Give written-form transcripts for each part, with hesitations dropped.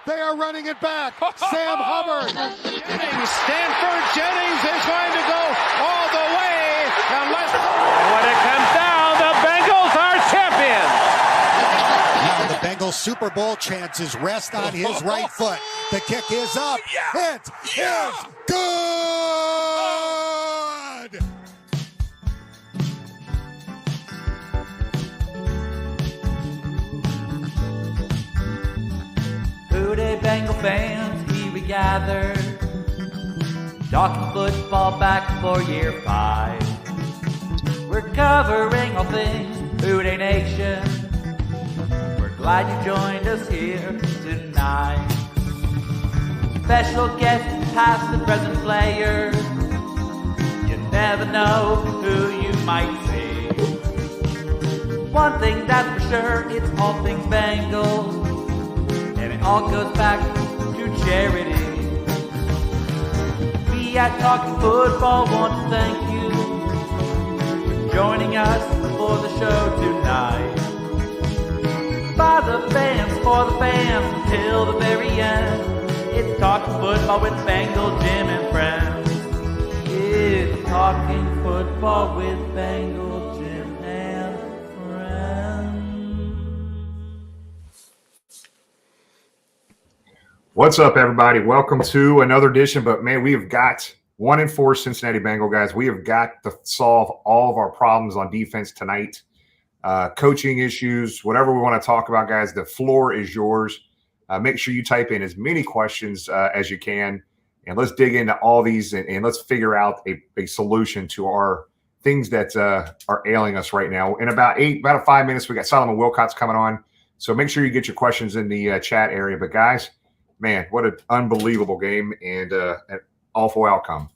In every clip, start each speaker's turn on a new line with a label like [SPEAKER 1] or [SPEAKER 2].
[SPEAKER 1] They are running it back. Sam Hubbard.
[SPEAKER 2] Stanford Jennings is going to go all the way. When it comes down, the Bengals are champions.
[SPEAKER 1] Now the Bengals Super Bowl chances rest on his right foot. The kick is up. It is good.
[SPEAKER 3] WHODEY Bengal fans, here we gather, talking football back for year 5. We're covering all things WHODEY Nation. We're glad you joined us here tonight. Special guests, past and present players. You never know who you might see. One thing that's for sure, it's all things Bengals. And it all goes back to charity. We at Talking Football want to thank you for joining us for the show tonight. By the fans, for the fans, until the very end. It's Talking Football with Bengal Jim and friends. It's Talking Football with Bengal Jim and friends.
[SPEAKER 4] What's up, everybody? Welcome to another edition. But man, we have got 1-4 Cincinnati Bengal guys. We have got to solve all of our problems on defense tonight. Coaching issues, whatever we want to talk about, guys. The floor is yours. Make sure you type in as many questions as you can, and let's dig into all these and let's figure out a solution to our things that are ailing us right now. In about 5 minutes, we got Solomon Wilcots coming on. So make sure you get your questions in the chat area. But guys, man, what an unbelievable game and an awful outcome.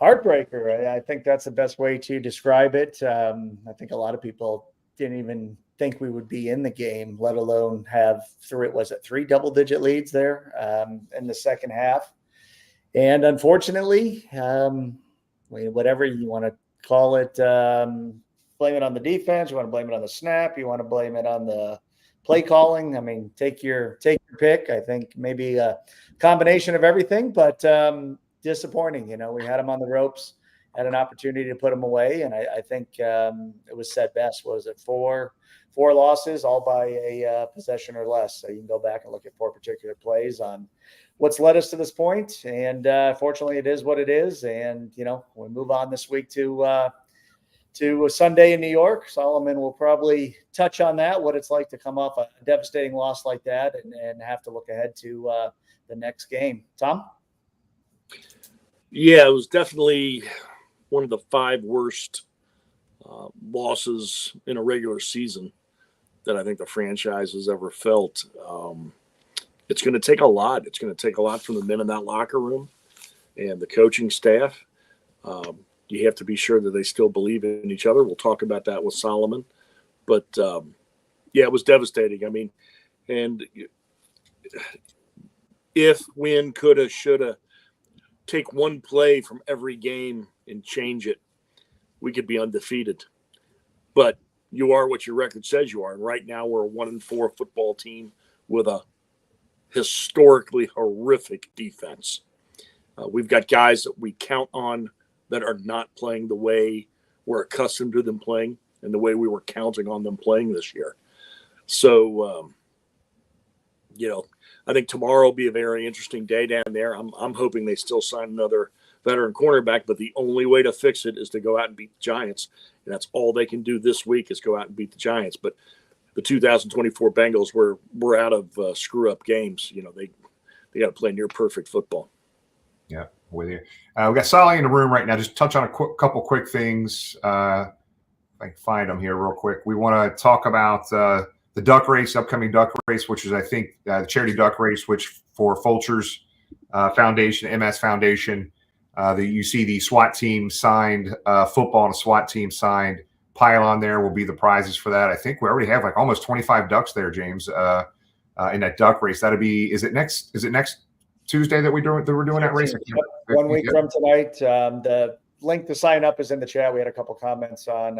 [SPEAKER 5] Heartbreaker. I think that's the best way to describe it. I think a lot of people didn't even think we would be in the game, let alone have three double-digit leads there in the second half. And unfortunately, whatever you want to call it, blame it on the defense, you want to blame it on the snap, you want to blame it on the play calling. I mean, take your pick. I think maybe a combination of everything, but disappointing. We had them on the ropes, had an opportunity to put them away, and I think it was said best. Was it four losses, all by a possession or less? So you can go back and look at 4 particular plays on what's led us to this point, and fortunately, it is what it is. And we move on this week to a Sunday in New York. Solomon will probably touch on that, what it's like to come off a devastating loss like that and have to look ahead to the next game. Tom?
[SPEAKER 6] Yeah, it was definitely one of the 5 worst losses in a regular season that I think the franchise has ever felt. It's going to take a lot. It's going to take a lot from the men in that locker room and the coaching staff. You have to be sure that they still believe in each other. We'll talk about that with Solomon. But, yeah, it was devastating. I mean, and if, when, coulda, shoulda, take one play from every game and change it, we could be undefeated. But you are what your record says you are. And right now we're a 1-4 football team with a historically horrific defense. We've got guys that we count on that are not playing the way we're accustomed to them playing and the way we were counting on them playing this year. So, I think tomorrow will be a very interesting day down there. I'm hoping they still sign another veteran cornerback, but the only way to fix it is to go out and beat the Giants. And that's all they can do this week is go out and beat the Giants. But the 2024 Bengals were out of screw-up games. They got to play near perfect football.
[SPEAKER 4] Yeah, with you. We got Solly in the room right now. Just touch on a couple quick things. If I can find them here real quick. We want to talk about the duck race, upcoming duck race, which is, I think, the charity duck race, which for Fulcher's Foundation, MS Foundation, you see the SWAT team signed, football and a SWAT team signed pylon there will be the prizes for that. I think we already have like almost 25 ducks there, James, in that duck race. Is it next Tuesday that we're doing that race?
[SPEAKER 5] 1 week from tonight. The link to sign up is in the chat. We had a couple comments on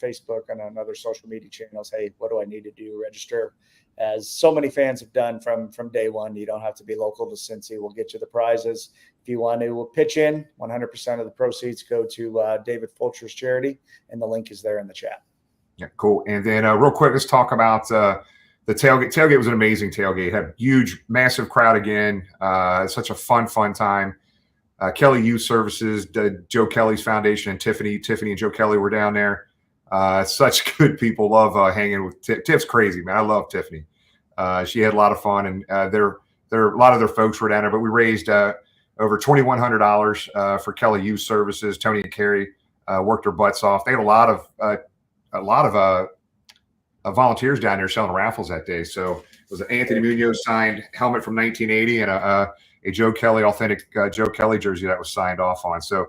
[SPEAKER 5] Facebook and on other social media channels. Hey, what do I need to do to register? As so many fans have done from day one, you don't have to be local to Cincy. We'll get you the prizes. If you want to pitch in, 100% of the proceeds go to David Fulcher's charity, and the link is there in the chat.
[SPEAKER 4] Yeah, cool. And then real quick, let's talk about the tailgate. Tailgate was an amazing tailgate. Had huge, massive crowd again. Such a fun time. Kelly Youth Services, Joe Kelly's foundation, and Tiffany and Joe Kelly were down there. Such good people. Love hanging with Tiff's crazy, man. I love Tiffany. She had a lot of fun, and there a lot of their folks were down there. But we raised over $2,100 for Kelly Youth Services. Tony and Carrie worked their butts off. They had a lot of volunteers down there selling raffles that day. So it was an Anthony Munoz signed helmet from 1980 and a Joe Kelly, authentic Joe Kelly jersey that was signed off on. So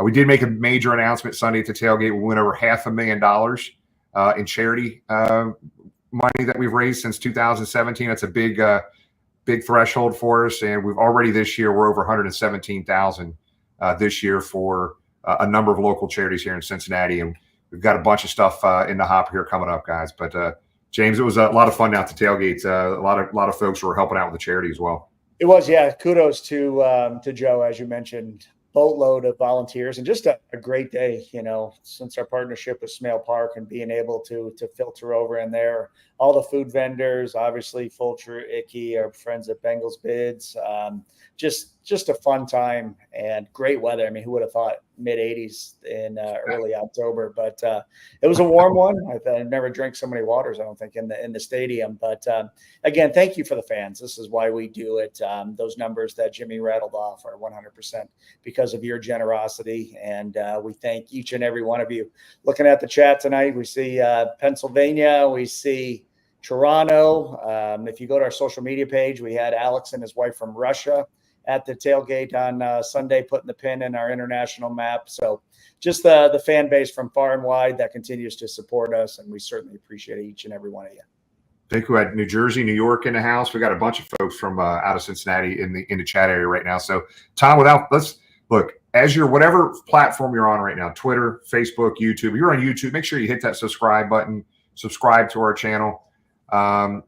[SPEAKER 4] we did make a major announcement Sunday at the tailgate. We went over $500,000 in charity money that we've raised since 2017. That's a big threshold for us. And we've already this year, we're over $117,000 this year for a number of local charities here in Cincinnati. And we've got a bunch of stuff in the hopper here coming up, guys. But James, it was a lot of fun down at the tailgates. A lot of folks were helping out with the charity as well.
[SPEAKER 5] It was, yeah. Kudos to Joe, as you mentioned. Boatload of volunteers and just a great day, since our partnership with Smale Park and being able to filter over in there. All the food vendors, obviously Fulcher, Icky, our friends at Bengals Bids. Just a fun time and great weather. I mean, who would have thought mid-80s in early October? But it was a warm one. I never drank so many waters, I don't think, in the stadium. But again, thank you for the fans. This is why we do it. Those numbers that Jimmy rattled off are 100% because of your generosity. And we thank each and every one of you. Looking at the chat tonight, we see Pennsylvania. We see Toronto. If you go to our social media page, we had Alex and his wife from Russia at the tailgate on Sunday, putting the pin in our international map. So just the fan base from far and wide that continues to support us, and we certainly appreciate each and every one of you.
[SPEAKER 4] I think we had New Jersey, New York in the house. We got a bunch of folks from out of Cincinnati in the chat area right now. So Tom, let's look, as you're whatever platform you're on right now, Twitter, Facebook, YouTube. If you're on YouTube, make sure you hit that subscribe button, subscribe to our channel, and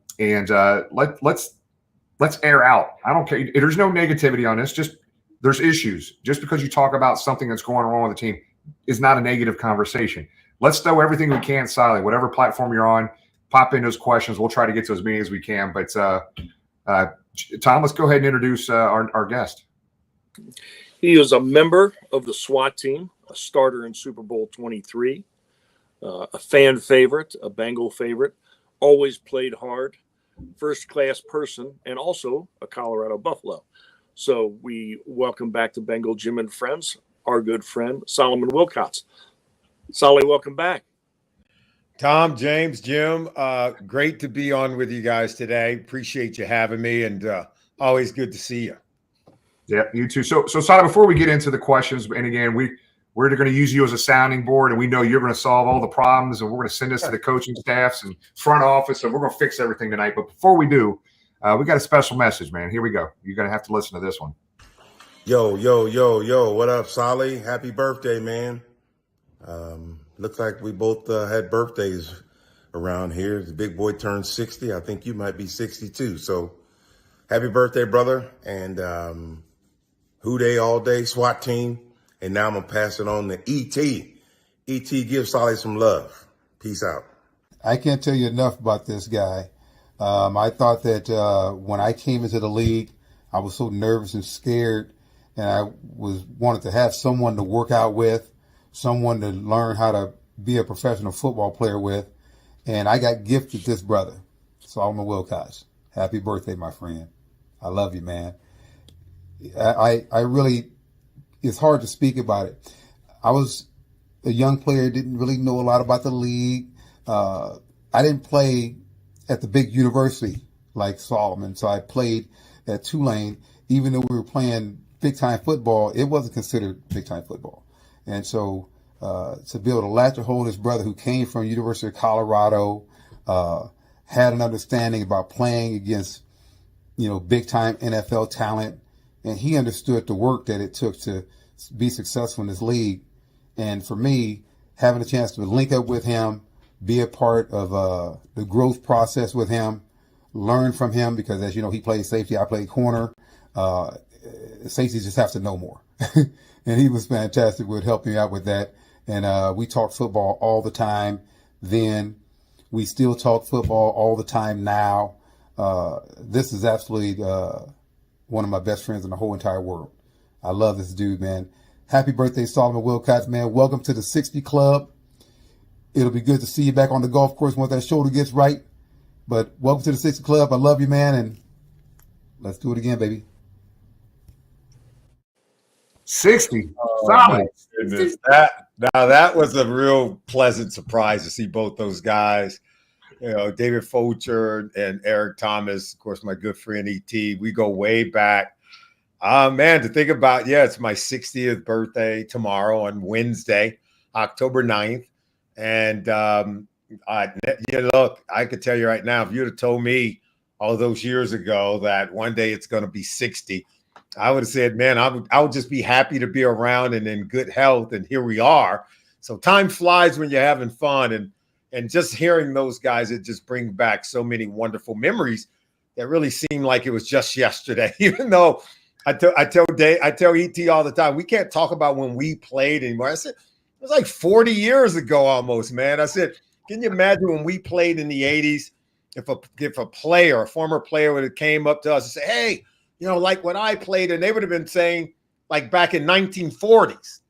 [SPEAKER 4] let's air out. I don't care. There's no negativity on this. Just there's issues. Just because you talk about something that's going wrong with the team is not a negative conversation. Let's throw everything we can silent. Whatever platform you're on, pop in those questions. We'll try to get to as many as we can. But Tom, let's go ahead and introduce our guest.
[SPEAKER 6] He is a member of the SWAT team, a starter in Super Bowl 23, a fan favorite, a Bengal favorite, always played hard, first-class person, and also a Colorado Buffalo. So we welcome back to Bengal Jim and Friends, our good friend, Solomon Wilcots. Solly, welcome back.
[SPEAKER 7] Tom, James, Jim, great to be on with you guys today. Appreciate you having me, and always good to see you.
[SPEAKER 4] Yeah, you too. So Solly, before we get into the questions, and again, we're going to use you as a sounding board, and we know you're going to solve all the problems, and we're going to send this to the coaching staffs and front office, and we're going to fix everything tonight. But before we do, we got a special message, man. Here we go. You're going to have to listen to this one.
[SPEAKER 8] Yo. What up, Solly? Happy birthday, man. Looks like we both had birthdays around here. The big boy turned 60. I think you might be 62. So happy birthday, brother. And WHODEY all day, SWAT team. And now I'm going to pass it on to E.T. E.T., give Solly some love. Peace out.
[SPEAKER 9] I can't tell you enough about this guy. I thought that when I came into the league, I was so nervous and scared, and I wanted to have someone to work out with, someone to learn how to be a professional football player with, and I got gifted this brother, Solomon Wilcots. Happy birthday, my friend. I love you, man. I really, it's hard to speak about it. I was a young player, didn't really know a lot about the league. I didn't play at the big university like Solomon, so I played at Tulane. Even though we were playing big-time football, it wasn't considered big-time football. And so to be able to latch a hold of his brother who came from University of Colorado, had an understanding about playing against, big-time NFL talent, and he understood the work that it took to be successful in this league. And for me, having a chance to link up with him, be a part of the growth process with him, learn from him, because as you know, he plays safety, I play corner. Safeties just have to know more. And he was fantastic with helping me out with that. And we talk football all the time then. We still talk football all the time now. This is absolutely one of my best friends in the whole entire world. I love this dude, man. Happy birthday, Solomon Wilcots, man. Welcome to the 60 Club. It'll be good to see you back on the golf course once that shoulder gets right. But welcome to the 60 Club. I love you, man, and let's do it again, baby.
[SPEAKER 4] 60.
[SPEAKER 7] My goodness. That was a real pleasant surprise to see both those guys. You know, David Fulcher and Eric Thomas, of course, my good friend E.T. We go way back. Man, to think about, it's my 60th birthday tomorrow on Wednesday, October 9th. And, look, I could tell you right now, if you'd have told me all those years ago that one day it's going to be 60, I would have said, man, I would just be happy to be around and in good health. And here we are. So time flies when you're having fun. And just hearing those guys, it just brings back so many wonderful memories that really seem like it was just yesterday, even though I tell ET all the time, we can't talk about when we played anymore. I said, it was like 40 years ago almost, man. I said, can you imagine when we played in the 80s, if a former player would have came up to us and said, hey, like when I played, and they would have been saying like back in 1940s.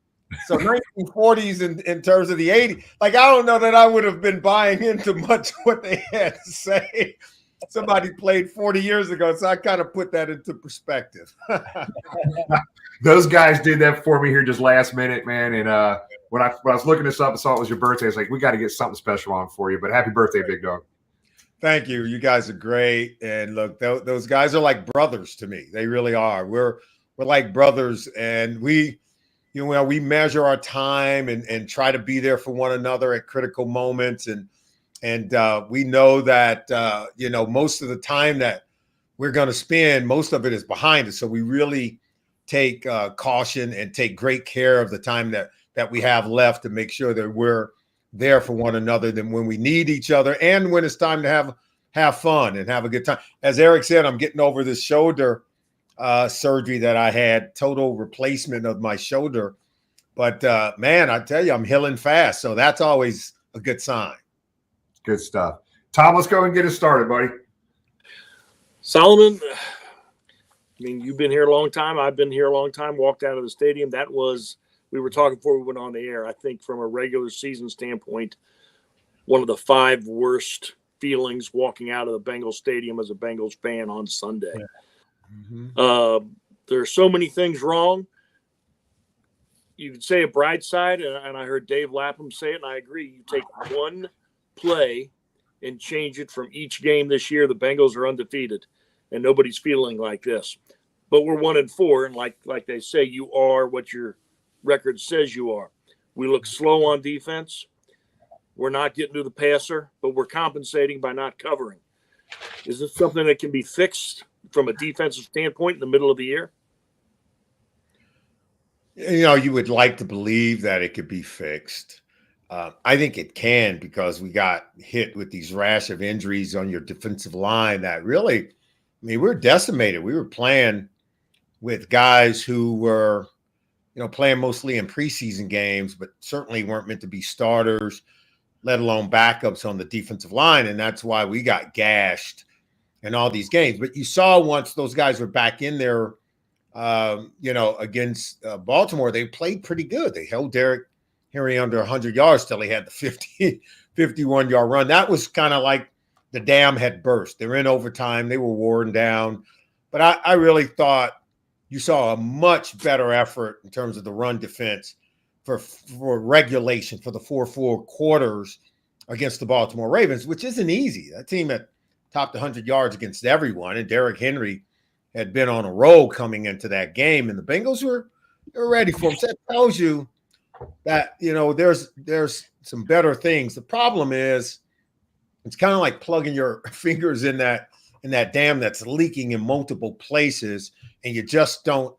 [SPEAKER 7] So 1940s in terms of the 80s, like I don't know that I would have been buying into much what they had to say. Somebody played 40 years ago, so I kind of put that into perspective.
[SPEAKER 4] Those guys did that for me here just last minute, man. And when I was looking this up and saw it was your birthday, I was like, we got to get something special on for you. But happy birthday, big dog.
[SPEAKER 7] Thank you. You guys are great. And look, those guys are like brothers to me. They really are. We're like brothers, and we measure our time and try to be there for one another at critical moments. And we know that, most of the time that we're going to spend, most of it is behind us. So we really take caution and take great care of the time that we have left to make sure that we're there for one another than when we need each other and when it's time to have fun and have a good time. As Eric said, I'm getting over this shoulder surgery that I had, total replacement of my shoulder. But man, I tell you, I'm healing fast. So that's always a good sign.
[SPEAKER 4] Good stuff. Tom, let's go and get us started, buddy.
[SPEAKER 6] Solomon, you've been here a long time. I've been here a long time, walked out of the stadium. We were talking before we went on the air. I think from a regular season standpoint, one of the 5 worst feelings walking out of the Bengals stadium as a Bengals fan on Sunday. Yeah. Mm-hmm. There are so many things wrong. You could say a bright side, and I heard Dave Lapham say it, and I agree. You take one play and change it from each game this year. The Bengals are undefeated, and nobody's feeling like this. But we're 1-4, and like they say, you are what your record says you are. We look slow on defense. We're not getting to the passer, but we're compensating by not covering. Is this something that can be fixed from a defensive standpoint in the middle of the year?
[SPEAKER 7] You would like to believe that it could be fixed. I think it can, because we got hit with these rash of injuries on your defensive line that really, we're decimated. We were playing with guys who were, playing mostly in preseason games, but certainly weren't meant to be starters, let alone backups on the defensive line. And that's why we got gashed in all these games. But you saw once those guys were back in there, against Baltimore, they played pretty good. They held Derrick Henry under 100 yards till he had the 51-yard run. That was kind of like the dam had burst. They're in overtime. They were worn down. But I really thought you saw a much better effort in terms of the run defense for regulation for the 4 quarters against the Baltimore Ravens, which isn't easy. That team had topped 100 yards against everyone, and Derrick Henry had been on a roll coming into that game, and the Bengals were ready for him. So that tells you that, there's some better things. The problem is it's kind of like plugging your fingers in that dam that's leaking in multiple places, and you just don't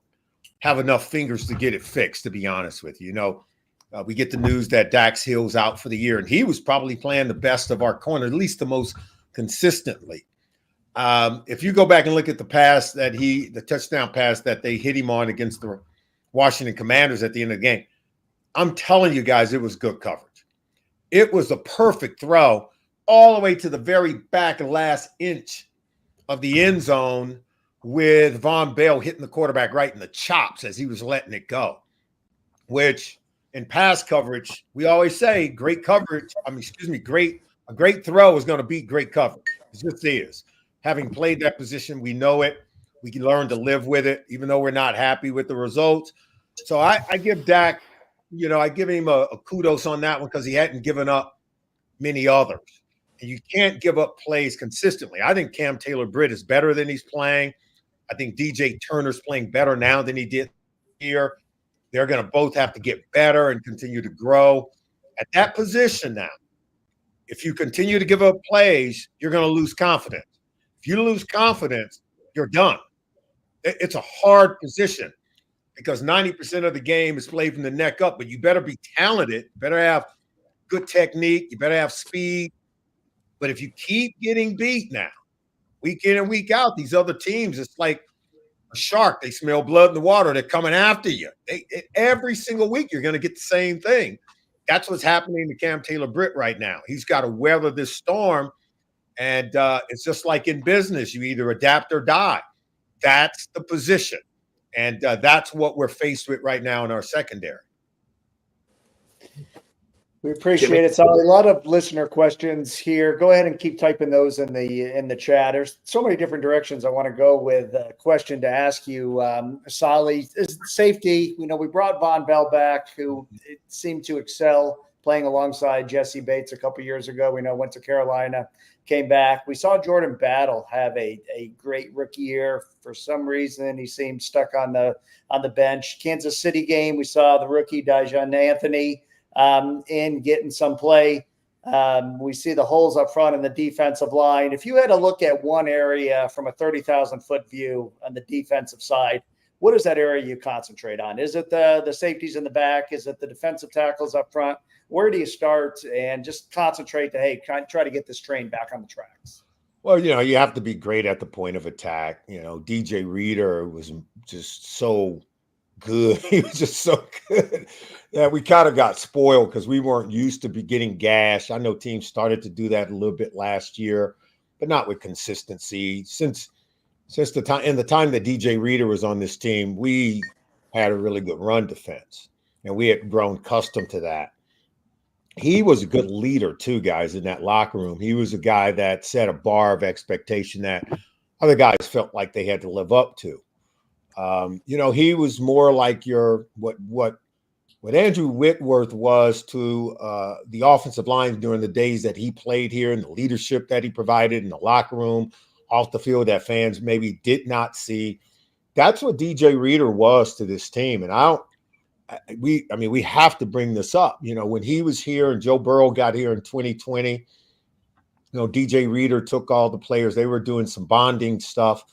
[SPEAKER 7] have enough fingers to get it fixed, to be honest with you. we get the news that Dax Hill's out for the year, and he was probably playing the best of our corner, at least the most consistently. If you go back and look at the touchdown pass that they hit him on against the Washington Commanders at the end of the game, I'm telling you guys, it was good coverage. It was a perfect throw all the way to the very back last inch of the end zone with Von Bell hitting the quarterback right in the chops as he was letting it go, which in pass coverage, we always say great coverage. A great throw is going to beat great coverage. It just is. Having played that position, we know it. We can learn to live with it, even though we're not happy with the results. So I give Dak, I give him a kudos on that one because he hadn't given up many others. And you can't give up plays consistently. I think Cam Taylor-Britt is better than he's playing. I think DJ Turner's playing better now than he did here. They're going to both have to get better and continue to grow. At that position now, if you continue to give up plays, you're going to lose confidence. If you lose confidence, you're done. It's a hard position because 90% of the game is played from the neck up, but you better be talented. You better have good technique. You better have speed. But if you keep getting beat now, week in and week out, these other teams, it's like a shark. They smell blood in the water. They're coming after you. Every single week, you're going to get the same thing. That's what's happening to Cam Taylor-Britt right now. He's got to weather this storm. And it's just like in business. You either adapt or die. That's the position. And that's what we're faced with right now in our secondary.
[SPEAKER 5] We appreciate it, Sally. A lot of listener questions here. Go ahead and keep typing those in the chat. There's so many different directions I want to go with a question to ask you, Sally. Is safety? We brought Von Bell back, who seemed to excel playing alongside Jesse Bates a couple years ago. We know went to Carolina, came back. We saw Jordan Battle have a great rookie year. For some reason, he seemed stuck on the bench. Kansas City game, we saw the rookie Dijon Anthony in getting some play. We see the holes up front in the defensive line. If you had to look at one area from a 30,000-foot view on the defensive side, what is that area you concentrate on? Is it the safeties in the back? Is it the defensive tackles up front? Where do you start and just concentrate to, try to get this train back on the tracks?
[SPEAKER 7] Well, you have to be great at the point of attack. DJ Reader was just so good. He was just so good that we kind of got spoiled because we weren't used to be getting gashed. I know teams started to do that a little bit last year, but not with consistency. Since the time that DJ Reader was on this team, we had a really good run defense, and we had grown accustomed to that. He was a good leader too, guys, in that locker room. He was a guy that set a bar of expectation that other guys felt like they had to live up to. He was more like what Andrew Whitworth was to the offensive line during the days that he played here, and the leadership that he provided in the locker room, off the field, that fans maybe did not see. That's what DJ Reader was to this team. And we have to bring this up. When he was here and Joe Burrow got here in 2020, DJ Reader took all the players. They were doing some bonding stuff.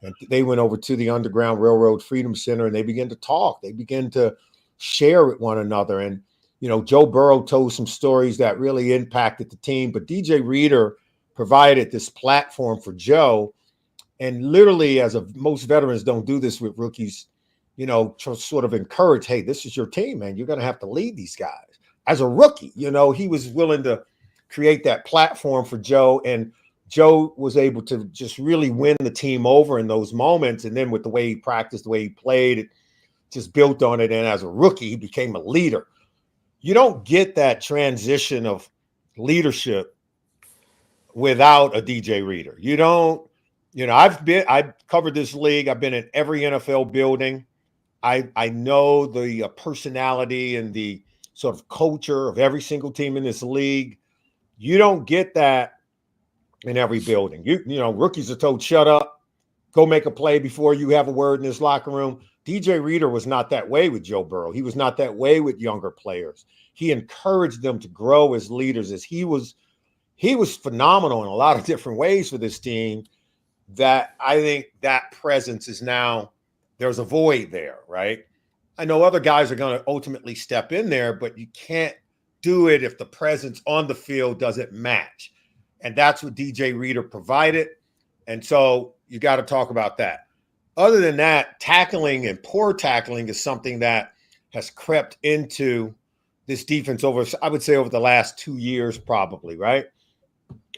[SPEAKER 7] And they went over to the Underground Railroad Freedom Center and they began to talk. They began to share with one another. And, Joe Burrow told some stories that really impacted the team. But DJ Reader provided this platform for Joe. And literally, most veterans don't do this with rookies, to sort of encourage, hey, this is your team, man. You're going to have to lead these guys. As a rookie, he was willing to create that platform for Joe. And Joe was able to just really win the team over in those moments. And then with the way he practiced, the way he played, it just built on it. And as a rookie, he became a leader. You don't get that transition of leadership without a DJ Reader. You don't, I've covered this league. I've been in every NFL building. I know the personality and the sort of culture of every single team in this league. You don't get that in every building. Rookies are told, shut up, go make a play before you have a word in this locker room. DJ Reader was not that way with Joe Burrow. He was not that way with younger players. He encouraged them to grow as leaders. As he was phenomenal in a lot of different ways for this team. That I think that presence is now, there's a void there, right? I know other guys are going to ultimately step in there, but you can't do it if the presence on the field doesn't match. And that's what DJ Reader provided. And so you got to talk about that. Other than that, tackling and poor tackling is something that has crept into this defense over, I would say, over the last 2 years, probably, right?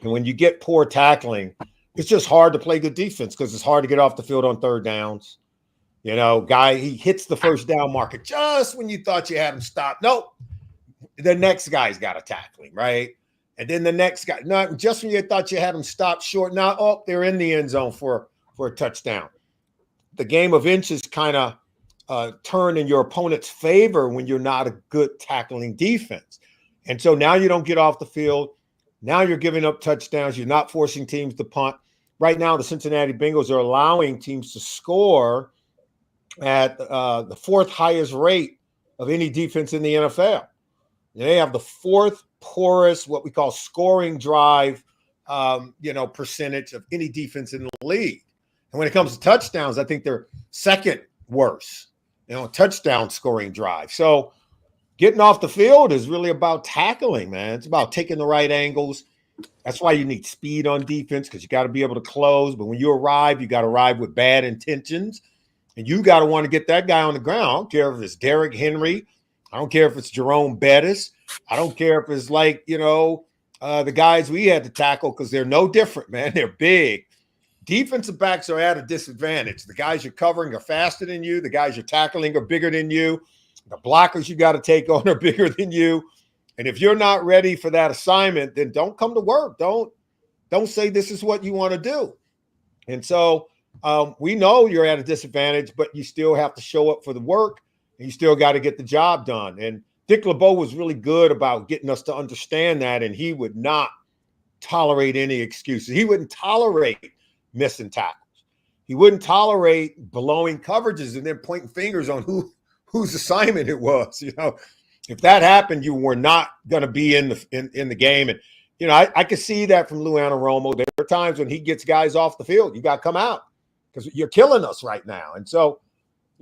[SPEAKER 7] And when you get poor tackling, it's just hard to play good defense because it's hard to get off the field on third downs. You know, he hits the first down marker just when you thought you had him stopped. Nope. The next guy's got to tackle him, right? And then the next guy, not just when you thought you had him stopped short. Now, oh, they're in the end zone for a touchdown. The game of inches kind of turn in your opponent's favor when you're not a good tackling defense. And so now you don't get off the field. Now you're giving up touchdowns. You're not forcing teams to punt. Right now, the Cincinnati Bengals are allowing teams to score at the fourth highest rate of any defense in the NFL. They have the fourth poorest, what we call scoring drive, percentage of any defense in the league. And when it comes to touchdowns, I think they're second worst, touchdown scoring drive. So getting off the field is really about tackling, man. It's about taking the right angles. That's why you need speed on defense, because you got to be able to close. But when you arrive, you got to arrive with bad intentions. And you got to want to get that guy on the ground. I don't care if it's Derrick Henry. I don't care if it's Jerome Bettis. I don't care if it's the guys we had to tackle, because they're no different, man. They're big. Defensive backs are at a disadvantage. The guys you're covering are faster than you. The guys you're tackling are bigger than you. The blockers you got to take on are bigger than you. And if you're not ready for that assignment, then don't come to work. Don't say this is what you want to do. And so we know you're at a disadvantage, but you still have to show up for the work, and you still got to get the job done. And Dick LeBeau was really good about getting us to understand that, and he would not tolerate any excuses. He wouldn't tolerate missing tackles. He wouldn't tolerate blowing coverages and then pointing fingers on whose assignment it was. If that happened, you were not going to be in the game. And I could see that from Lou Anarumo. There are times when he gets guys off the field. You got to come out because you're killing us right now. And so,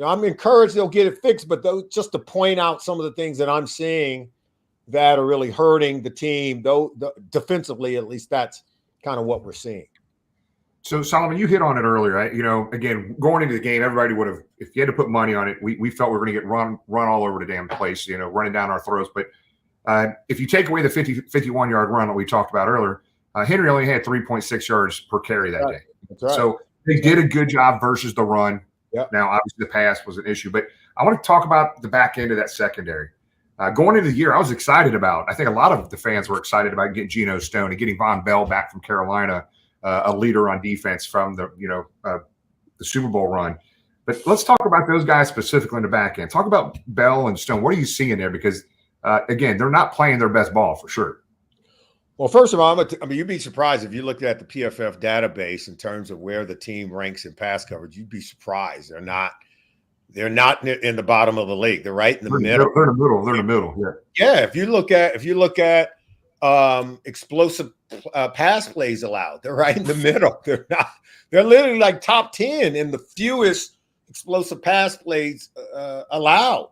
[SPEAKER 7] I'm encouraged they'll get it fixed. But just to point out some of the things that I'm seeing that are really hurting the team, though defensively, at least that's kind of what we're seeing.
[SPEAKER 4] So, Solomon, you hit on it earlier. Right? Again, going into the game, everybody would have, if you had to put money on it, we felt we were going to get run all over the damn place, running down our throats. But if you take away the 51-yard run that we talked about earlier, Henry only had 3.6 yards per carry that day.
[SPEAKER 7] That's right.
[SPEAKER 4] So they did a good job versus the run.
[SPEAKER 7] Yep.
[SPEAKER 4] Now, obviously, the pass was an issue. But I want to talk about the back end of that secondary. Going into the year, I was excited about, I think a lot of the fans were excited about getting Geno Stone and getting Von Bell back from Carolina, a leader on defense from the Super Bowl run. But let's talk about those guys specifically in the back end. Talk about Bell and Stone. What are you seeing there? Because, again, they're not playing their best ball for sure.
[SPEAKER 7] Well, first of all, you'd be surprised if you looked at the PFF database in terms of where the team ranks in pass coverage. You'd be surprised. They're not in the bottom of the league. They're right in the middle.
[SPEAKER 4] They're in the middle. They're in the middle. Yeah.
[SPEAKER 7] Yeah. If you look at explosive pass plays allowed, they're right in the middle. They're literally like top 10 in the fewest explosive pass plays allowed.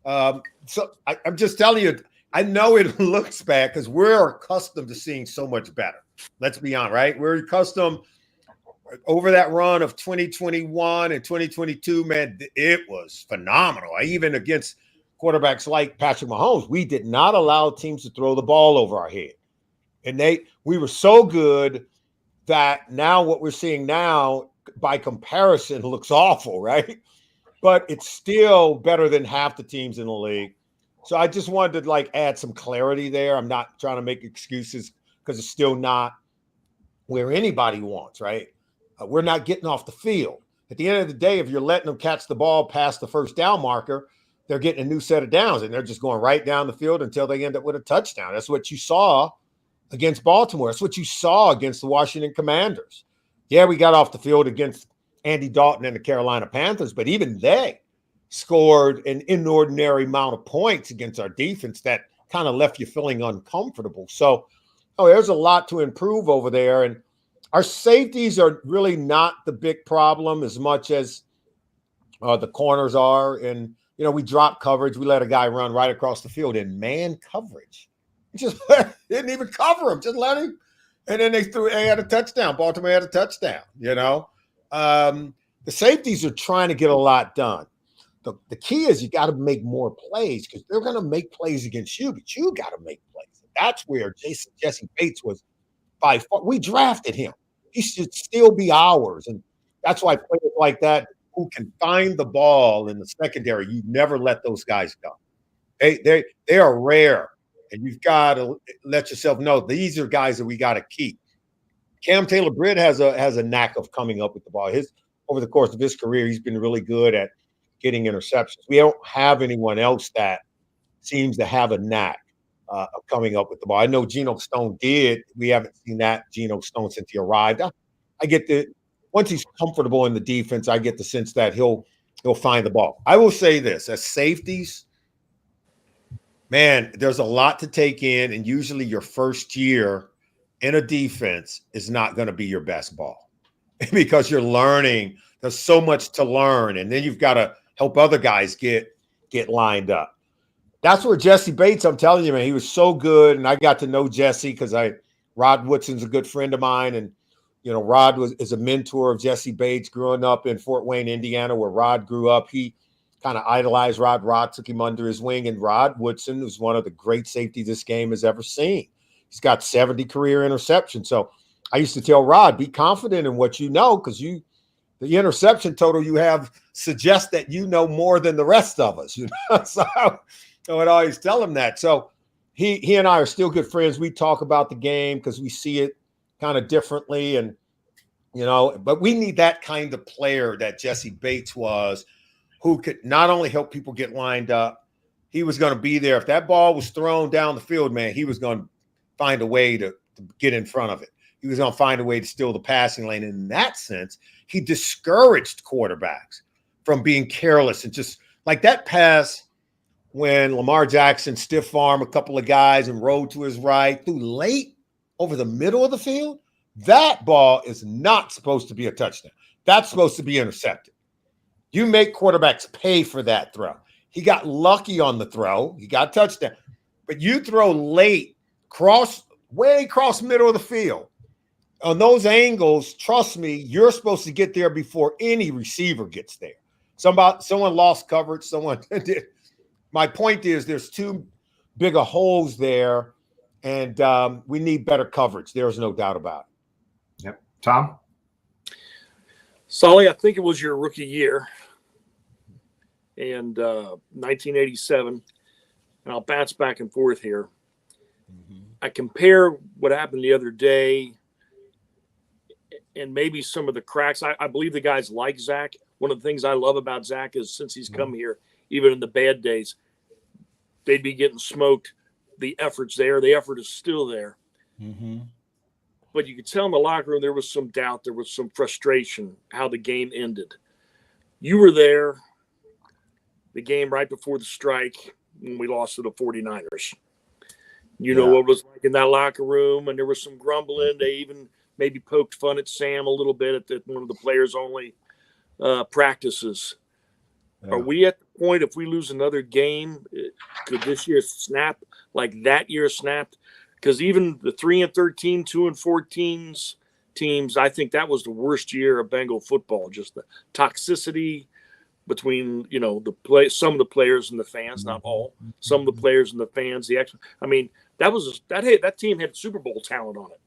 [SPEAKER 7] So I'm just telling you, I know it looks bad because we're accustomed to seeing so much better. Let's be honest, right? We're accustomed over that run of 2021 and 2022, man, it was phenomenal. Even against quarterbacks like Patrick Mahomes, we did not allow teams to throw the ball over our head. And we were so good that now what we're seeing now, by comparison, looks awful, right? But it's still better than half the teams in the league. So I just wanted to add some clarity there. I'm not trying to make excuses because it's still not where anybody wants, right? We're not getting off the field. At the end of the day, if you're letting them catch the ball past the first down marker, they're getting a new set of downs, and they're just going right down the field until they end up with a touchdown. That's what you saw against Baltimore. That's what you saw against the Washington Commanders. Yeah, we got off the field against Andy Dalton and the Carolina Panthers, but even they scored an inordinate amount of points against our defense that kind of left you feeling uncomfortable. So, there's a lot to improve over there. And our safeties are really not the big problem as much as the corners are. And we dropped coverage. We let a guy run right across the field in man coverage. Just didn't even cover him. Just let him. And then they had a touchdown. Baltimore had a touchdown, The safeties are trying to get a lot done. The key is you got to make more plays because they're going to make plays against you, but you got to make plays. That's where Jesse Bates was by far. We drafted him. He should still be ours. And that's why players like that who can find the ball in the secondary, you never let those guys go. They are rare. And you've got to let yourself know these are guys that we got to keep. Cam Taylor-Britt has a knack of coming up with the ball. Over the course of his career, he's been really good at getting interceptions. We don't have anyone else that seems to have a knack of coming up with the ball. I know Geno Stone did. We haven't seen that Geno Stone since he arrived. I get once he's comfortable in the defense, I get the sense that he'll find the ball. I will say this, as safeties, man, there's a lot to take in, and usually your first year in a defense is not going to be your best ball because you're learning. There's so much to learn, and then you've got to help other guys get lined up. That's where Jesse Bates, I'm telling you, man, he was so good, and I got to know Jesse because Rod Woodson's a good friend of mine, and Rod is a mentor of Jesse Bates growing up in Fort Wayne, Indiana, where Rod grew up. He kind of idolized Rod. Rod took him under his wing, and Rod Woodson was one of the great safeties this game has ever seen. He's got 70 career interceptions. So I used to tell Rod, be confident in what you know because the interception total you have suggests that you know more than the rest of us. So I would always tell him that. So he and I are still good friends. We talk about the game because we see it kind of differently. And, but we need that kind of player that Jesse Bates was, who could not only help people get lined up, he was going to be there. If that ball was thrown down the field, man, he was going to find a way to get in front of it. He was going to find a way to steal the passing lane. And in that sense, he discouraged quarterbacks from being careless and just like that pass when Lamar Jackson stiff arm a couple of guys and rode to his right, threw late over the middle of the field. That ball is not supposed to be a touchdown. That's supposed to be intercepted. You make quarterbacks pay for that throw. He got lucky on the throw. He got a touchdown. But you throw late, way across middle of the field. On those angles, trust me, you're supposed to get there before any receiver gets there. Someone lost coverage. Someone did. My point is there's too big of holes there, and we need better coverage. There's no doubt about it.
[SPEAKER 4] Yep. Tom?
[SPEAKER 6] Sully, I think it was your rookie year and 1987, and I'll bounce back and forth here. Mm-hmm. I compare what happened the other day and maybe some of the cracks. I believe the guys like Zach. One of the things I love about Zach is since he's come here, even in the bad days, they'd be getting smoked. The effort's there. The effort is still there. Mm-hmm. But you could tell in the locker room there was some doubt. There was some frustration how the game ended. You were there the game right before the strike when we lost to the 49ers. You know what it was like in that locker room, and there was some grumbling. They even maybe poked fun at Sam a little bit at one of the players-only practices. Yeah. Are we at the point, if we lose another game, could this year snap like that year snapped? Because even the 3-13, 2-14 teams, I think that was the worst year of Bengal football. Just the toxicity between some of the players and the fans, not all. Some of the players and the fans. That team had Super Bowl talent on it,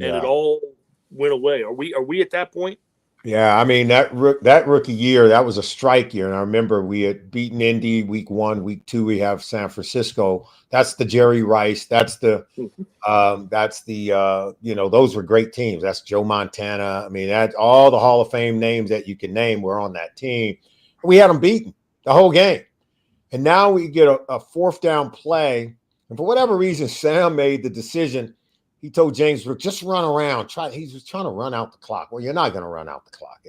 [SPEAKER 6] and it all went away. Are we at that point?
[SPEAKER 7] Yeah, I mean that rookie year, that was a strike year, and I remember we had beaten Indy week 1, week 2 we have San Francisco. That's the Jerry Rice. That's the those were great teams. That's Joe Montana. I mean, that's all the Hall of Fame names that you can name were on that team. We had them beaten the whole game, and now we get a fourth down play, and for whatever reason, Sam made the decision. He told James Brooks, just run around. He was trying to run out the clock. Well, you're not going to run out the clock.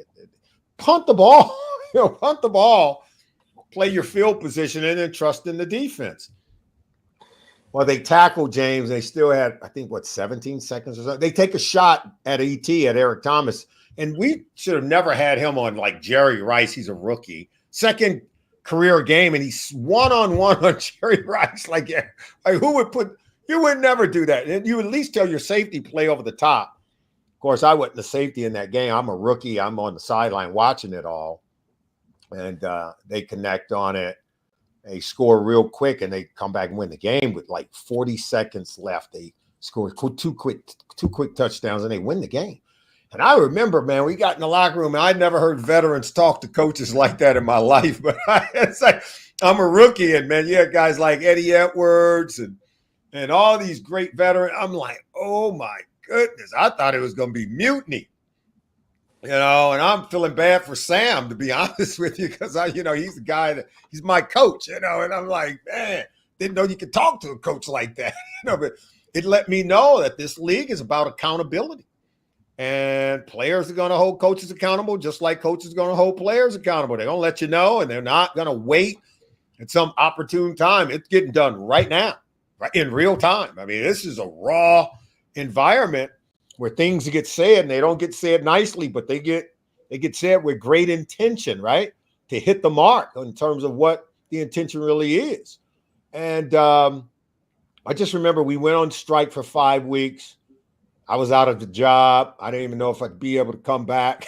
[SPEAKER 7] Punt the ball. Punt the ball. Play your field position and then trust in the defense. Well, they tackled James. They still had, 17 seconds or so. They take a shot at at Eric Thomas, and we should have never had him on like Jerry Rice. He's a rookie. Second career game, and he's one-on-one on Jerry Rice. Like who would put? You would never do that. And you would at least tell your safety play over the top. Of course, I wasn't the safety in that game. I'm a rookie. I'm on the sideline watching it all, and they connect on it. They score real quick, and they come back and win the game with like 40 seconds left. They score two quick touchdowns, and they win the game. And I remember, man, we got in the locker room, and I'd never heard veterans talk to coaches like that in my life. But it's like I'm a rookie, and man, you had guys like Eddie Edwards and all these great veterans. I'm like, oh my goodness, I thought it was going to be mutiny. And I'm feeling bad for Sam, to be honest with you, because he's the guy he's my coach, and I'm like, man, didn't know you could talk to a coach like that. But it let me know that this league is about accountability. And players are going to hold coaches accountable, just like coaches are going to hold players accountable. They're going to let you know, and they're not going to wait at some opportune time. It's getting done right now, right in real time. I mean, this is a raw environment where things get said, and they don't get said nicely, but they get said with great intention, right? To hit the mark in terms of what the intention really is. And I just remember we went on strike for 5 weeks. I was out of the job. I didn't even know if I'd be able to come back.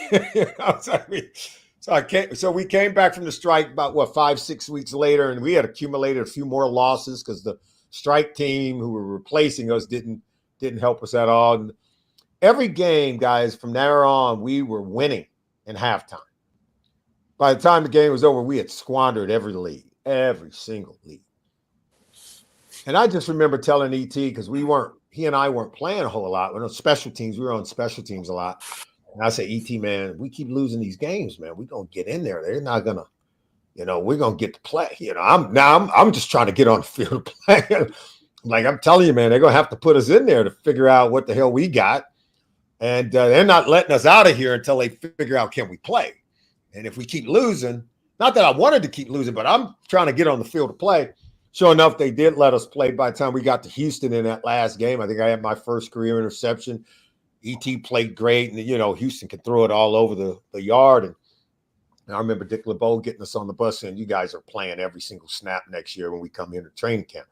[SPEAKER 7] So we came back from the strike about 5-6 weeks later, and we had accumulated a few more losses because the strike team who were replacing us didn't help us at all. And every game, guys, from there on, we were winning in halftime. By the time the game was over, we had squandered every lead, every single lead. And I just remember telling ET, because he and I weren't playing a whole lot. We're on special teams. We were on special teams a lot. And I said, ET, man, we keep losing these games, man. We're going to get in there. They're not going to, we're going to get to play. I'm just trying to get on the field to play. Like I'm telling you, man, they're going to have to put us in there to figure out what the hell we got. And they're not letting us out of here until they figure out, can we play? And if we keep losing, not that I wanted to keep losing, but I'm trying to get on the field to play. Sure enough, they did let us play. By the time we got to Houston in that last game, I think I had my first career interception. ET played great, and Houston could throw it all over the yard. And I remember Dick LeBeau getting us on the bus saying, you guys are playing every single snap next year when we come into training camp.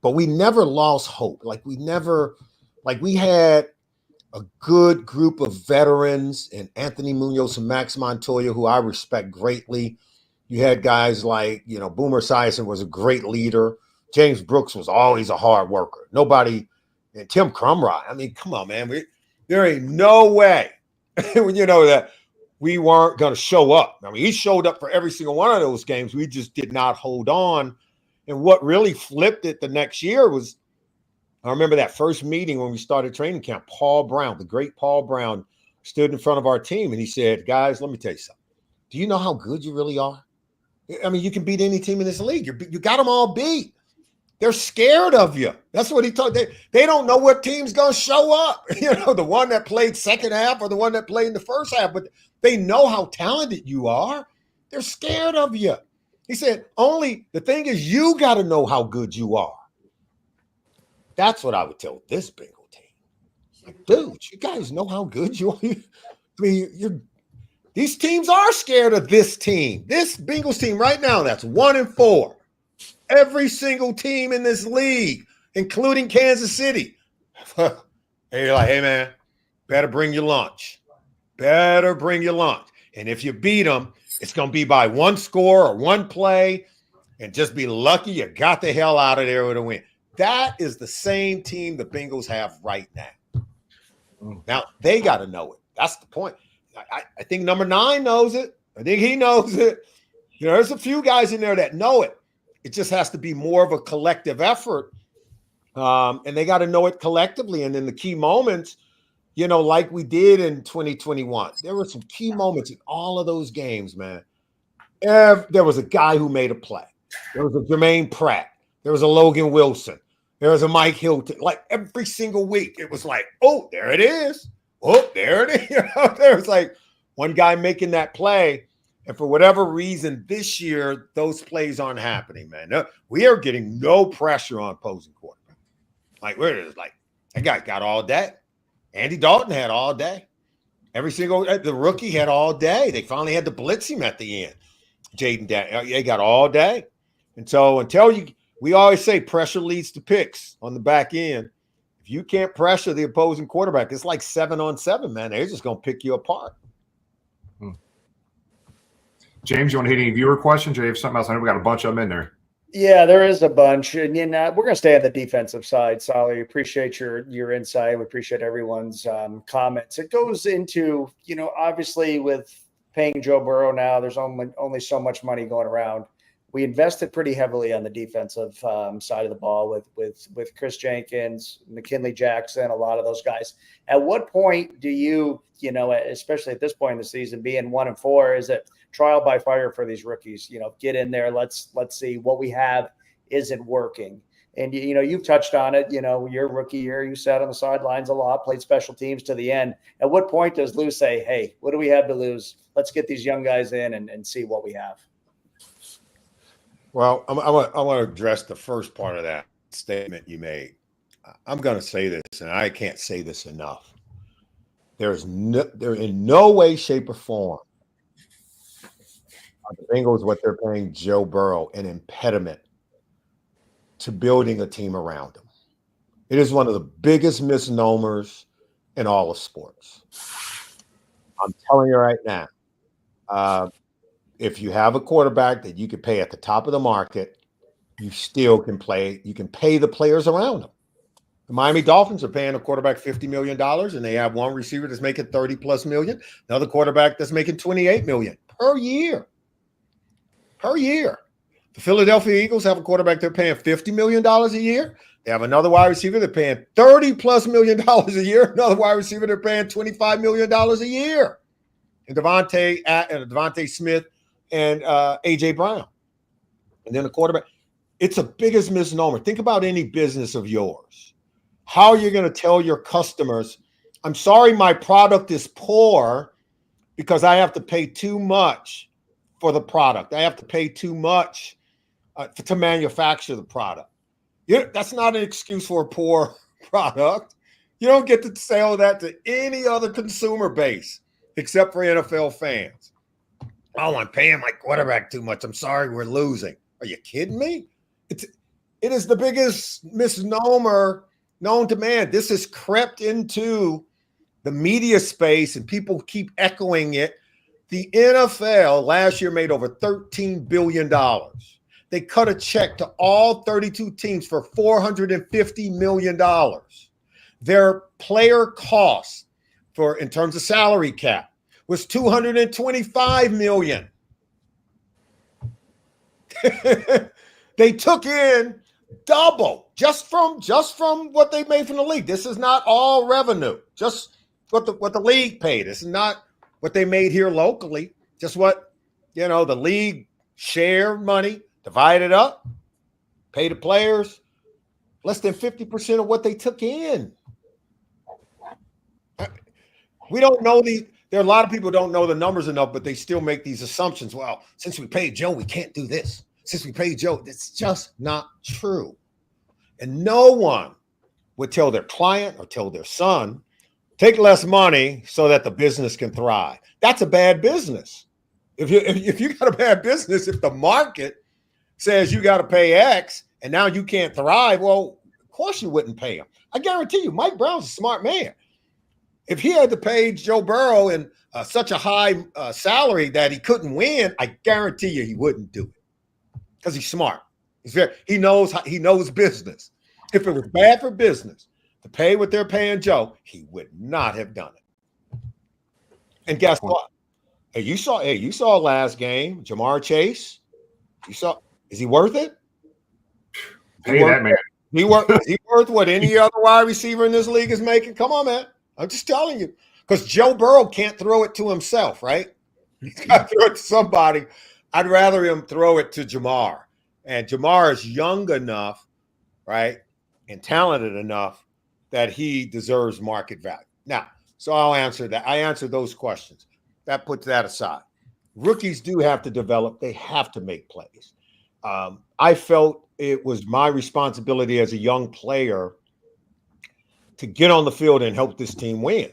[SPEAKER 7] But we never lost hope. We had a good group of veterans, and Anthony Munoz and Max Montoya, who I respect greatly. You had guys like, Boomer Esiason was a great leader. James Brooks was always a hard worker. And Tim Crumrye. I mean, come on, man. There ain't no way, that we weren't going to show up. I mean, he showed up for every single one of those games. We just did not hold on. And what really flipped it the next year was, I remember that first meeting when we started training camp, Paul Brown, the great Paul Brown, stood in front of our team, and he said, guys, let me tell you something. Do you know how good you really are? I mean, you can beat any team in this league. You got them all beat. They're scared of you. That's what he told. They don't know what team's going to show up. The one that played second half or the one that played in the first half, but they know how talented you are. They're scared of you. He said, only the thing is you got to know how good you are. That's what I would tell this Bengal team. Like, dude, you guys know how good you are. I mean, these teams are scared of this team. This Bengals team right now, that's 1-4. Every single team in this league, including Kansas City. And you're like, hey, man, better bring your lunch. Better bring your lunch. And if you beat them, it's going to be by one score or one play, and just be lucky you got the hell out of there with a win. That is the same team the Bengals have right now. Now, they got to know it. That's the point. I think number 9 knows it. I think he knows it. There's a few guys in there that know it. It just has to be more of a collective effort. And they got to know it collectively. And in the key moments, like we did in 2021, there were some key moments in all of those games, man. There was a guy who made a play. There was a Jermaine Pratt. There was a Logan Wilson. There was a Mike Hilton. Like every single week, it was like, oh, there it is. Oh, there it is. There was like one guy making that play. And for whatever reason, this year, those plays aren't happening, man. No, we are getting no pressure on opposing quarterback. Like, that guy got all day. Andy Dalton had all day. The rookie had all day. They finally had to blitz him at the end. Jaden Daniels. They got all day. And so we always say pressure leads to picks on the back end. If you can't pressure the opposing quarterback, it's like 7-on-7, man. They're just going to pick you apart.
[SPEAKER 4] James, you want to hit any viewer questions or you have something else? I know we got a bunch of them in there.
[SPEAKER 5] Yeah, there is a bunch. And we're going to stay on the defensive side, Solly. Appreciate your insight. We appreciate everyone's comments. It goes into, obviously with paying Joe Burrow now, there's only so much money going around. We invested pretty heavily on the defensive side of the ball with Chris Jenkins, McKinley Jackson, a lot of those guys. At what point do you, especially at this point in the season, being 1-4, is it trial by fire for these rookies? Get in there. Let's see what we have isn't working. And you've touched on it. Your rookie year, you sat on the sidelines a lot, played special teams to the end. At what point does Lou say, "Hey, what do we have to lose? Let's get these young guys in and see what we have"?
[SPEAKER 7] Well, I want to address the first part of that statement you made. I'm going to say this, and I can't say this enough. There in no way, shape, or form are the Bengals what they're paying Joe Burrow an impediment to building a team around him. It is one of the biggest misnomers in all of sports. I'm telling you right now. If you have a quarterback that you can pay at the top of the market, you still can play. You can pay the players around them. The Miami Dolphins are paying a quarterback $50 million, and they have one receiver that's making $30+ million, another quarterback that's making $28 million per year. Per year. The Philadelphia Eagles have a quarterback they're paying $50 million a year. They have another wide receiver they're paying $30+ million a year, another wide receiver they're paying $25 million a year. And Devontae Smith and A.J. Brown. And then the quarterback. It's the biggest misnomer. Think about any business of yours. How are you going to tell your customers, I'm sorry my product is poor because I have to pay too much for the product. I have to pay too much to manufacture the product. That's not an excuse for a poor product. You don't get to sell that to any other consumer base except for NFL fans. Oh, I'm paying my quarterback too much. I'm sorry we're losing. Are you kidding me? It is the biggest misnomer known to man. This has crept into the media space and people keep echoing it. The NFL last year made over $13 billion. They cut a check to all 32 teams for $450 million. Their player costs in terms of salary cap was $225 million. They took in double just from what they made from the league. This is not all revenue, just what the league paid. This is not what they made here locally, just what the league share money, divide it up, pay the players, less than 50% of what they took in. We don't know there are a lot of people who don't know the numbers enough, but they still make these assumptions. Well, since we paid Joe, we can't do this. Since we paid Joe, it's just not true. And no one would tell their client or tell their son, take less money so that the business can thrive. That's a bad business. If you got a bad business, if the market says you got to pay X and now you can't thrive, well, of course you wouldn't pay him. I guarantee you, Mike Brown's a smart man. If he had to pay Joe Burrow in such a high salary that he couldn't win, I guarantee you he wouldn't do it because he's smart. He knows business. If it was bad for business to pay what they're paying Joe, he would not have done it. And guess what? Hey, you saw last game, Jamar Chase. Is he worth it?
[SPEAKER 4] Pay that man.
[SPEAKER 7] Is he worth what any other wide receiver in this league is making? Come on, man. I'm just telling you. Because Joe Burrow can't throw it to himself, right? He's got to throw it to somebody. I'd rather him throw it to Jamar. And Jamar is young enough, right, and talented enough that he deserves market value. Now, so I'll answer that. I answered those questions. That puts that aside. Rookies do have to develop. They have to make plays. I felt it was my responsibility as a young player to get on the field and help this team win.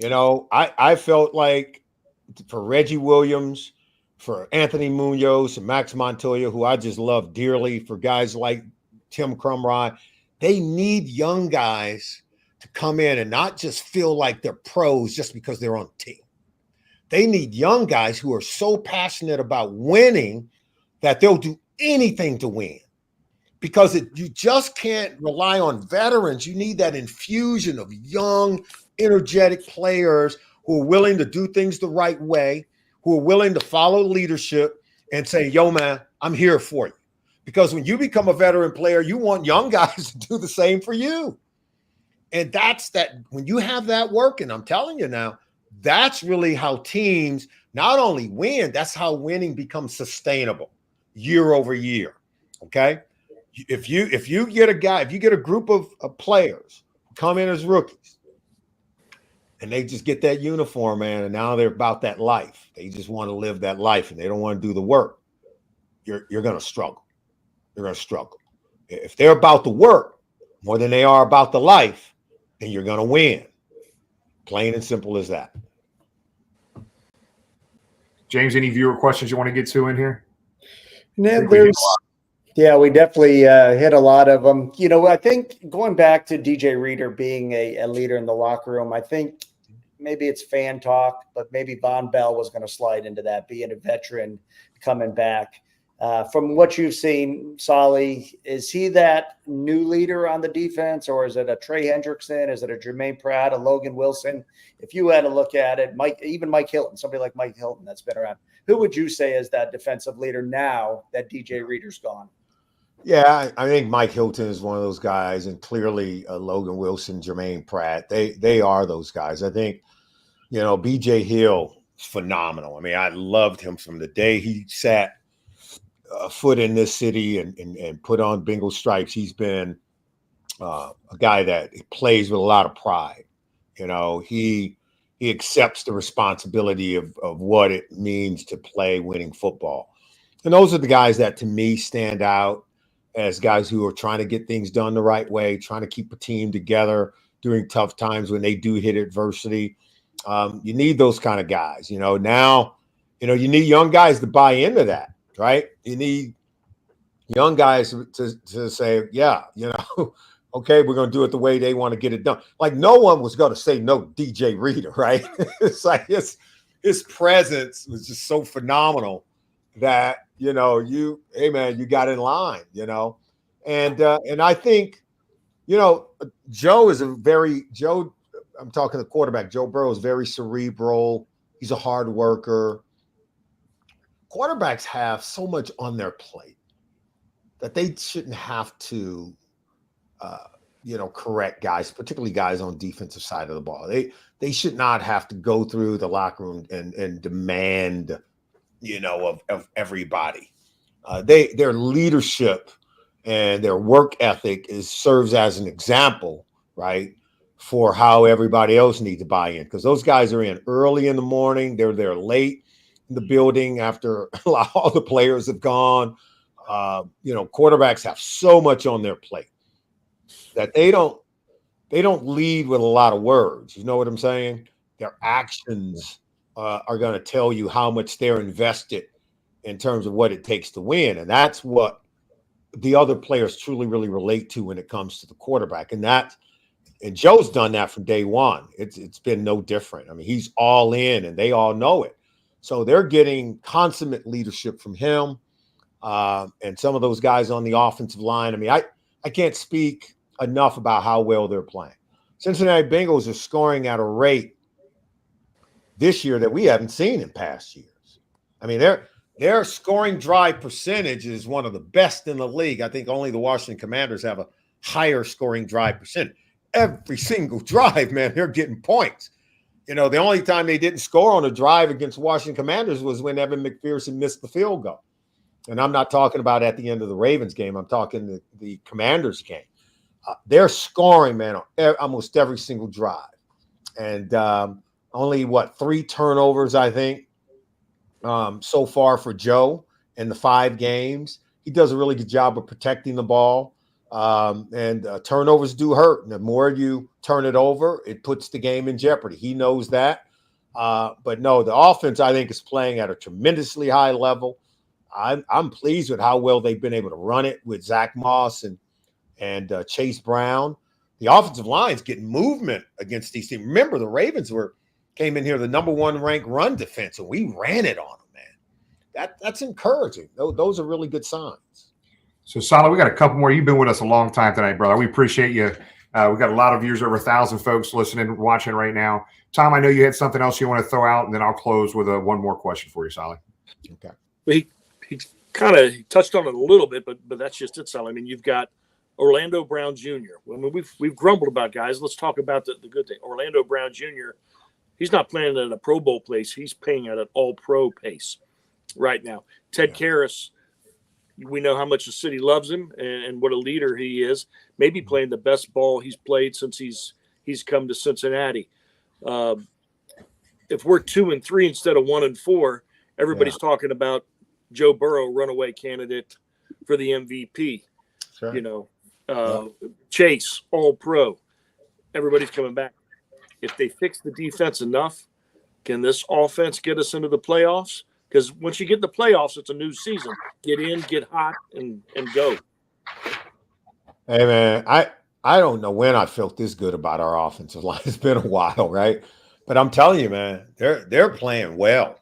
[SPEAKER 7] I felt like for Reggie Williams, for Anthony Munoz and Max Montoya, who I just love dearly, for guys like Tim Crumrod. They need young guys to come in and not just feel like they're pros just because they're on the team. They need young guys who are so passionate about winning that they'll do anything to win. Because you just can't rely on veterans. You need that infusion of young, energetic players who are willing to do things the right way, who are willing to follow leadership and say, yo, man, I'm here for you. Because when you become a veteran player, you want young guys to do the same for you. And that's that. When you have that working, I'm telling you now, that's really how teams not only win, that's how winning becomes sustainable year over year. Okay. If you get a group of players who come in as rookies and they just get that uniform, man, and now they're about that life. They just want to live that life and they don't want to do the work. You're going to struggle. You're going to struggle. If they're about the work more than they are about the life, then you're going to win. Plain and simple as that.
[SPEAKER 4] James, any viewer questions you want to get to in here?
[SPEAKER 5] Yeah, we definitely hit a lot of them. You know, I think going back to DJ Reader being a leader in the locker room, I think maybe it's fan talk, but maybe Von Bell was going to slide into that, being a veteran coming back. From what you've seen, Solly, is he that new leader on the defense, or is it a Trey Hendrickson? Is it a Jermaine Pratt, a Logan Wilson? If you had to look at it, Mike Hilton, somebody like Mike Hilton that's been around, who would you say is that defensive leader now that DJ Reader's gone?
[SPEAKER 7] Yeah, I think Mike Hilton is one of those guys, and clearly Logan Wilson, Jermaine Pratt, they are those guys. I think, BJ Hill is phenomenal. I mean, I loved him from the day he sat a foot in this city and put on Bengal stripes. He's been a guy that plays with a lot of pride. He accepts the responsibility of what it means to play winning football. And those are the guys that, to me, stand out as guys who are trying to get things done the right way, trying to keep a team together during tough times when they do hit adversity. You need those kind of guys. Now, you need young guys to buy into that, right? You need young guys to say, yeah, okay, we're going to do it the way they want to get it done. Like, no one was going to say no DJ Reader, right? It's like his presence was just so phenomenal that, hey man, you got in line, and I think, Joe, I'm talking the quarterback, Joe Burrow, is very cerebral. He's a hard worker. Quarterbacks have so much on their plate that they shouldn't have to, correct guys, particularly guys on defensive side of the ball. They should not have to go through the locker room and demand, of everybody. Their leadership and their work ethic serves as an example, right, for how everybody else needs to buy in, because those guys are in early in the morning. They're there late in the building after all the players have gone. Quarterbacks have so much on their plate that they don't lead with a lot of words. You know what I'm saying? Their actions are going to tell you how much they're invested in terms of what it takes to win. And that's what the other players truly, really relate to when it comes to the quarterback. And Joe's done that from day one. It's been no different. I mean, he's all in and they all know it. So they're getting consummate leadership from him and some of those guys on the offensive line. I mean, I can't speak enough about how well they're playing. Cincinnati Bengals are scoring at a rate this year that we haven't seen in past years. I mean, their scoring drive percentage is one of the best in the league. I think only the Washington Commanders have a higher scoring drive percentage. Every single drive, man, they're getting points. The only time they didn't score on a drive against Washington Commanders was when Evan McPherson missed the field goal. And I'm not talking about at the end of the Ravens game. I'm talking the Commanders game. They're scoring, man, on almost every single drive. And only, 3 turnovers, I think, so far for Joe in the 5 games. He does a really good job of protecting the ball. And turnovers do hurt. And the more you turn it over, it puts the game in jeopardy. He knows that. But no, the offense, I think, is playing at a tremendously high level. I'm pleased with how well they've been able to run it with Zach Moss and Chase Brown. The offensive line's getting movement against these teams. Remember, the Ravens came in here the number 1 ranked run defense, and we ran it on them, man. That's encouraging. Those are really good signs.
[SPEAKER 4] So, Sala, we got a couple more. You've been with us a long time tonight, brother. We appreciate you. We've got a lot of viewers, over 1,000 folks listening, watching right now. Tom, I know you had something else you want to throw out, and then I'll close with one more question for you, Sally.
[SPEAKER 7] Okay.
[SPEAKER 6] Well, he kind of touched on it a little bit, but that's just it, Sally. I mean, you've got Orlando Brown Jr. I mean, we've grumbled about guys. Let's talk about the good thing. Orlando Brown Jr., he's not playing at a Pro Bowl pace. He's playing at an all-pro pace right now. Ted Karras, we know how much the city loves him and what a leader he is. Maybe playing the best ball he's played since he's come to Cincinnati. If we're 2-3 instead of 1-4, everybody's talking about Joe Burrow, runaway candidate for the MVP.
[SPEAKER 7] Sure.
[SPEAKER 6] You know, Chase, all pro. Everybody's coming back. If they fix the defense enough, can this offense get us into the playoffs? Because once you get in the playoffs, it's a new season. Get in, get hot, and go.
[SPEAKER 7] Hey, man, I don't know when I felt this good about our offensive line. It's been a while, right? But I'm telling you, man, they're playing well.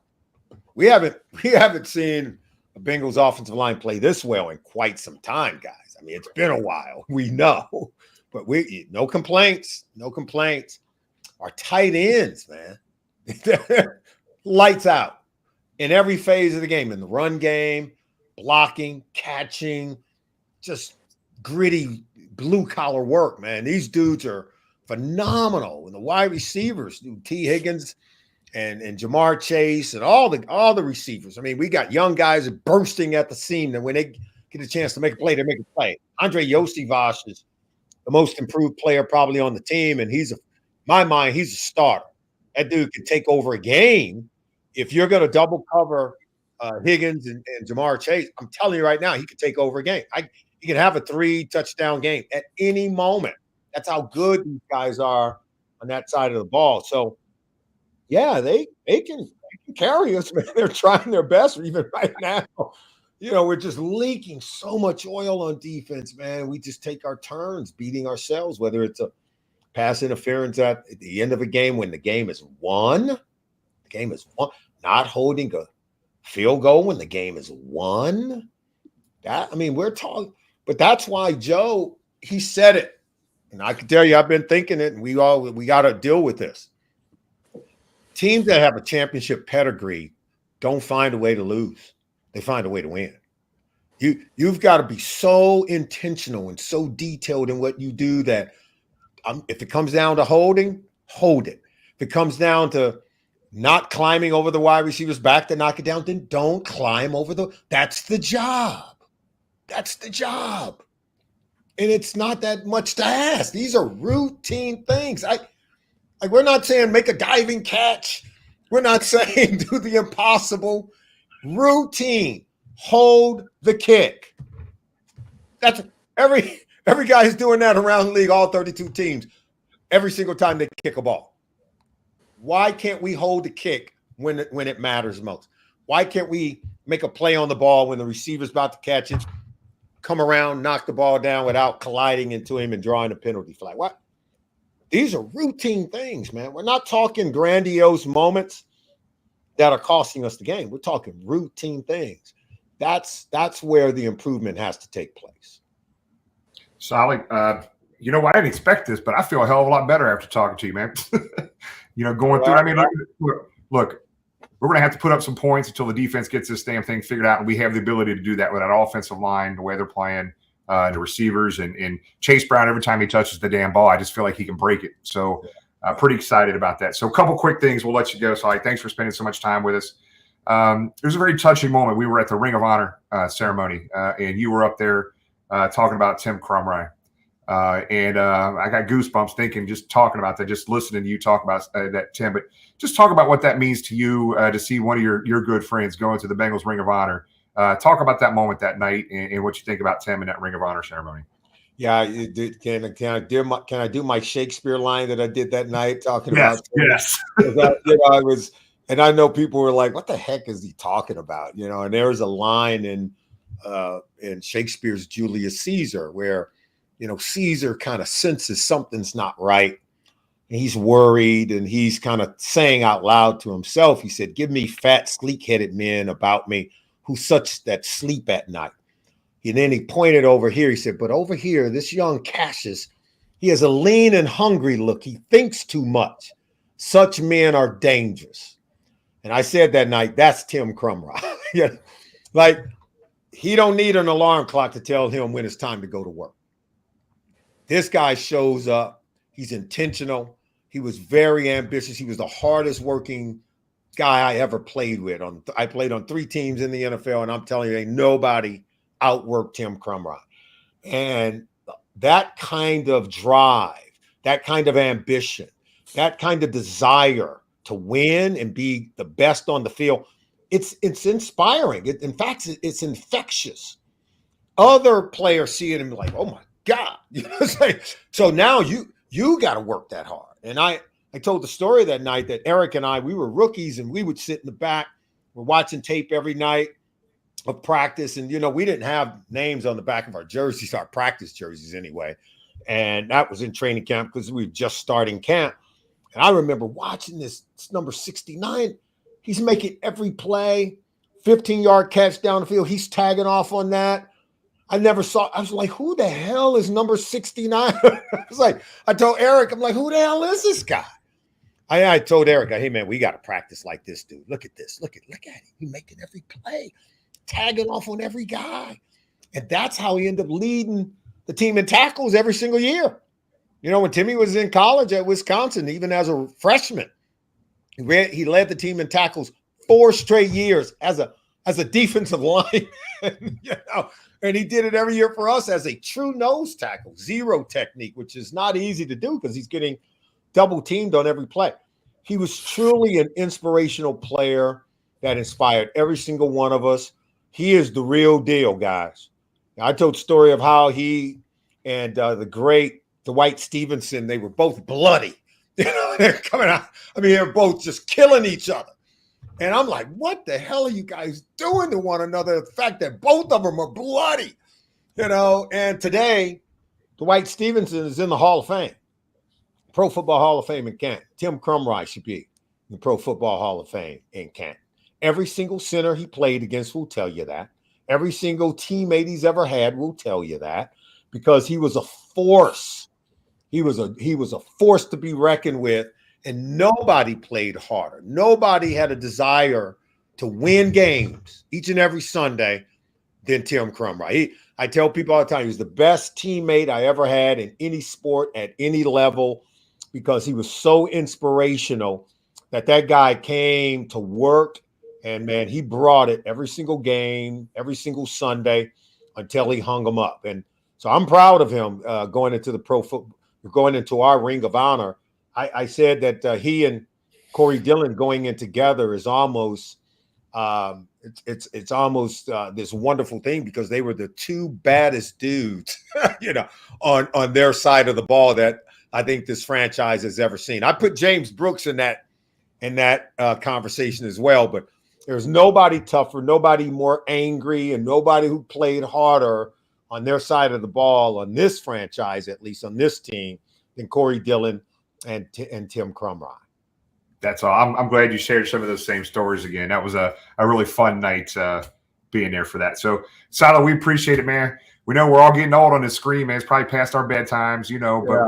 [SPEAKER 7] We haven't seen a Bengals offensive line play this well in quite some time, guys. I mean, it's been a while. We know, but no complaints. Our tight ends, man, lights out in every phase of the game, in the run game, blocking, catching, just gritty blue-collar work, man. These dudes are phenomenal. And the wide receivers, T. Higgins and Jamar Chase and all the receivers. I mean, we got young guys bursting at the seam, and when they get a chance to make a play, they make a play. Andre Yosivas is the most improved player probably on the team, and in my mind, he's a starter. That dude can take over a game. If you're going to double cover Higgins and Jamar Chase, I'm telling you right now, he could take over a game. He can have a 3-touchdown game at any moment. That's how good these guys are on that side of the ball. So, yeah, they can carry us, man. They're trying their best even right now. You know, we're just leaking so much oil on defense, man. We just take our turns beating ourselves, whether it's a pass interference at the end of a game when the game is won. The game is won. Not holding a field goal when the game is won. We're talking, but that's why Joe, he said it. And I can tell you, I've been thinking it, and we got to deal with this. Teams that have a championship pedigree don't find a way to lose. They find a way to win. You've got to be so intentional and so detailed in what you do that if it comes down to holding, hold it. If it comes down to not climbing over the wide receiver's back to knock it down, then don't climb over that's the job. That's the job. And it's not that much to ask. These are routine things. We're not saying make a diving catch. We're not saying do the impossible. Routine. Hold the kick. That's every guy is doing that around the league, all 32 teams, every single time they kick a ball. Why can't we hold the kick when it matters most? Why can't we make a play on the ball when the receiver's about to catch it, come around, knock the ball down without colliding into him and drawing a penalty flag? What? These are routine things, man. We're not talking grandiose moments that are costing us the game. We're talking routine things. That's where the improvement has to take place.
[SPEAKER 4] Solid. I didn't expect this, but I feel a hell of a lot better after talking to you, man. Going through. I mean, look, we're going to have to put up some points until the defense gets this damn thing figured out, and we have the ability to do that with that offensive line, the way they're playing, the receivers, and Chase Brown. Every time he touches the damn ball, I just feel like he can break it. So, pretty excited about that. So, a couple quick things. We'll let you go. So, thanks for spending so much time with us. It was a very touching moment. We were at the Ring of Honor ceremony, and you were up there talking about Tim Crumry. And I got goosebumps thinking, just talking about that, just listening to you talk about that, Tim. But just talk about what that means to you to see one of your good friends going to the Bengals Ring of Honor. Talk about that moment that night and what you think about Tim in that Ring of Honor ceremony.
[SPEAKER 7] Yeah, can I do my Shakespeare line that I did that night talking
[SPEAKER 4] Yes,
[SPEAKER 7] about?
[SPEAKER 4] yes.
[SPEAKER 7] I was, and I know people were like, "What the heck is he talking about?" And there was a line in Shakespeare's Julius Caesar where, Caesar kind of senses something's not right. And he's worried, and he's kind of saying out loud to himself. He said, "Give me fat, sleek-headed men about me who such that sleep at night." And then he pointed over here. He said, "But over here, this young Cassius, he has a lean and hungry look. He thinks too much. Such men are dangerous." And I said that night, that's Tim Crumrod. Like, he don't need an alarm clock to tell him when it's time to go to work. This guy shows up. He's intentional. He was very ambitious. He was the hardest working guy I ever played with. I played on 3 teams in the NFL, and I'm telling you, ain't nobody outworked Tim Crumrod. And that kind of drive, that kind of ambition, that kind of desire to win and be the best on the field, it's inspiring. In fact, it's infectious. Other players see it and be like, "Oh my God." So now you got to work that hard. And I told the story that night that Eric and I, we were rookies, and we would sit in the back. We're watching tape every night of practice. And, we didn't have names on the back of our jerseys, our practice jerseys anyway. And that was in training camp because we were just starting camp. And I remember watching this number 69. He's making every play, 15-yard catch down the field. He's tagging off on that. I was like, who the hell is number 69? I told Eric, I'm like, who the hell is this guy? I told Eric, "Hey man, we got to practice like this dude. Look at this. Look at him. He's making every play, tagging off on every guy." And that's how he ended up leading the team in tackles every single year. When Timmy was in college at Wisconsin, even as a freshman, he led the team in tackles 4 straight years as a defensive lineman. And he did it every year for us as a true nose tackle, zero technique, which is not easy to do because he's getting double teamed on every play. He was truly an inspirational player that inspired every single one of us. He is the real deal, guys. I told the story of how he and the great Dwight Stevenson, they were both bloody. They're coming out. They're both just killing each other. And I'm like, what the hell are you guys doing to one another? The fact that both of them are bloody, And today, Dwight Stevenson is in the Hall of Fame, Pro Football Hall of Fame in Canton. Tim Crumrod should be in the Pro Football Hall of Fame in Canton. Every single center he played against will tell you that. Every single teammate he's ever had will tell you that, because he was a force. He was a force to be reckoned with. And nobody played harder. Nobody had a desire to win games each and every Sunday than Tim Crumrod. I tell people all the time, he was the best teammate I ever had in any sport at any level, because he was so inspirational that guy came to work, and, man, he brought it every single game, every single Sunday until he hung them up. And so I'm proud of him going into our Ring of Honor. I said that he and Corey Dillon going in together is almost it's almost this wonderful thing, because they were the 2 baddest dudes, on their side of the ball that I think this franchise has ever seen. I put James Brooks in that conversation as well, but there's nobody tougher, nobody more angry, and nobody who played harder on their side of the ball on this franchise, at least on this team, than Corey Dillon and Tim Crumrod.
[SPEAKER 4] That's all. I'm glad you shared some of those same stories again. That was a really fun night being there for that. So, Salo, we appreciate it, man. We know we're all getting old on this screen, man. It's probably past our bedtimes, but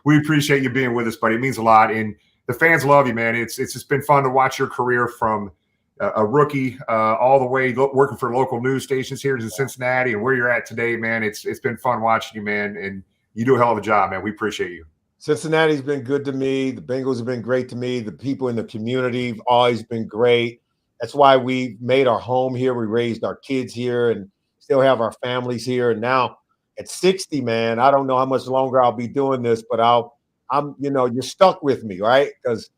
[SPEAKER 4] we appreciate you being with us, buddy. It means a lot. And the fans love you, man. It's just been fun to watch your career from a rookie all the way working for local news stations here in Cincinnati and where you're at today, man. It's been fun watching you, man. And you do a hell of a job, man. We appreciate you.
[SPEAKER 7] Cincinnati's been good to me. The Bengals have been great to me. The people in the community have always been great. That's why we made our home here. We raised our kids here and still have our families here. And now at 60, man, I don't know how much longer I'll be doing this, but you're stuck with me, right? Because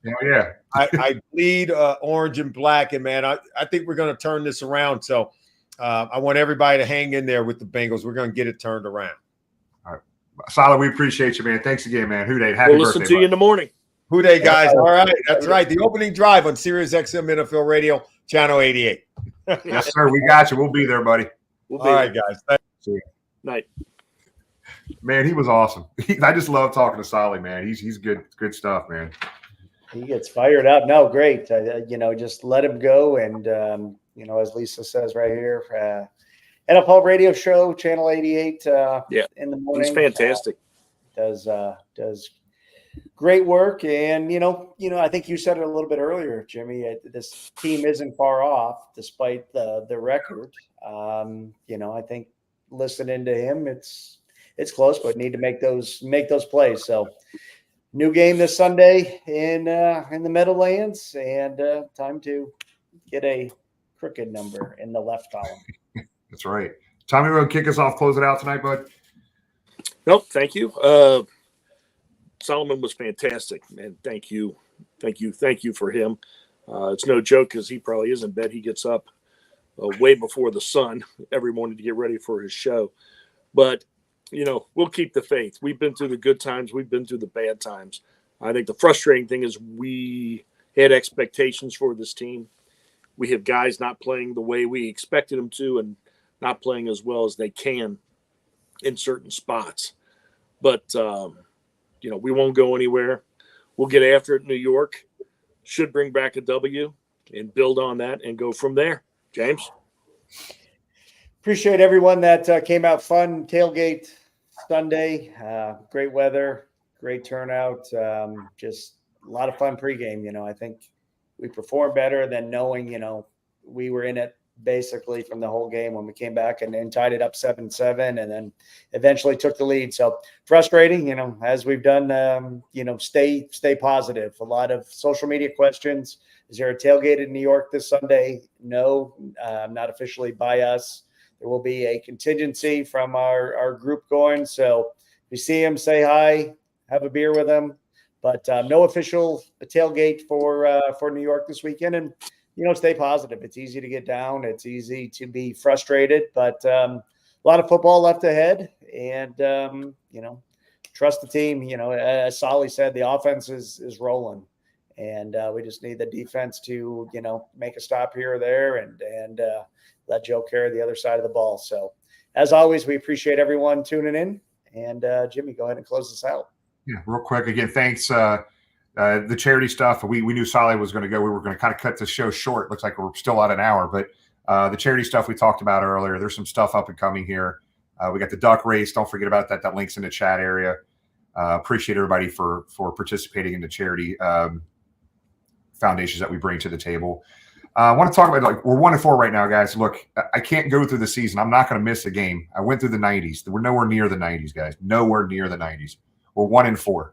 [SPEAKER 7] I bleed orange and black, and, man, I think we're going to turn this around. So I want everybody to hang in there with the Bengals. We're going to get it turned around.
[SPEAKER 4] Solid, we appreciate you, man. Thanks again, man. WHODEY, happy
[SPEAKER 6] We'll
[SPEAKER 4] birthday.
[SPEAKER 6] listen to you in the morning.
[SPEAKER 7] WHODEY, guys. All right. That's right. The opening drive on Sirius XM NFL Radio, Channel 88.
[SPEAKER 4] Yes, sir. We got you. We'll be there, buddy.
[SPEAKER 6] We'll
[SPEAKER 7] All right, guys. Thank you.
[SPEAKER 6] Night.
[SPEAKER 4] Man, he was awesome. I just love talking to Solly, man. He's good stuff, man.
[SPEAKER 5] He gets fired up. No, great. Just let him go. And, as Lisa says right here, NFL radio show, Channel 88 in the morning.
[SPEAKER 6] He's fantastic.
[SPEAKER 5] Does great work. And, I think you said it a little bit earlier, Jimmy, this team isn't far off despite the record. I think listening to him, it's close, but need to make those plays. So new game this Sunday in the Meadowlands, and time to get a crooked number in the left column.
[SPEAKER 4] That's right. Tommy, will kick us off, close it out tonight, bud.
[SPEAKER 6] Nope, thank you. Solomon was fantastic, man. Thank you for him. It's no joke because he probably is in bed. He gets up way before the sun every morning to get ready for his show. But, we'll keep the faith. We've been through the good times. We've been through the bad times. I think the frustrating thing is we had expectations for this team. We have guys not playing the way we expected them to and not playing as well as they can in certain spots. But, we won't go anywhere. We'll get after it in New York. Should bring back a W and build on that and go from there. James?
[SPEAKER 5] Appreciate everyone that came out. Fun tailgate Sunday. Great weather, great turnout. Just a lot of fun pregame. I think we performed better than knowing, we were in it basically from the whole game when we came back and tied it up 7-7 and then eventually took the lead. So frustrating, as we've done, stay positive. A lot of social media questions. Is there a tailgate in New York this Sunday? No, not officially by us. There will be a contingency from our group going. So if you see him, say hi, have a beer with him. But no official tailgate for New York this weekend. And, stay positive. It's easy to get down. It's easy to be frustrated. But a lot of football left ahead. And, trust the team. As Solly said, the offense is rolling. And we just need the defense to, make a stop here or there and let Joe carry the other side of the ball. So, as always, we appreciate everyone tuning in. And, Jimmy, go ahead and close this out.
[SPEAKER 4] Yeah, real quick. Again, thanks. The charity stuff, we knew Solly was going to go. We were going to kind of cut the show short. Looks like we're still at an hour. But the charity stuff we talked about earlier, there's some stuff up and coming here. We got the duck race. Don't forget about that. That link's in the chat area. Appreciate everybody for participating in the charity foundations that we bring to the table. I want to talk about, we're 1-4 right now, guys. Look, I can't go through the season. I'm not going to miss a game. I went through the 90s. We're nowhere near the 90s, guys. Nowhere near the 90s. We're 1-4.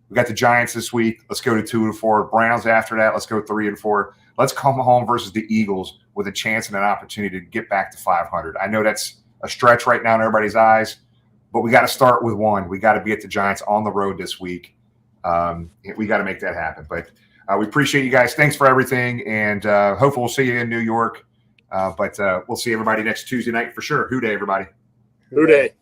[SPEAKER 4] We got the Giants this week. Let's go to 2-4. Browns after that. Let's go 3-4. Let's come home versus the Eagles with a chance and an opportunity to get back to 500. I know that's a stretch right now in everybody's eyes, but we got to start with one. We got to be at the Giants on the road this week. We got to make that happen. But we appreciate you guys. Thanks for everything, and hopefully we'll see you in New York. But we'll see everybody next Tuesday night for sure. WHODEY, everybody.
[SPEAKER 6] WHODEY.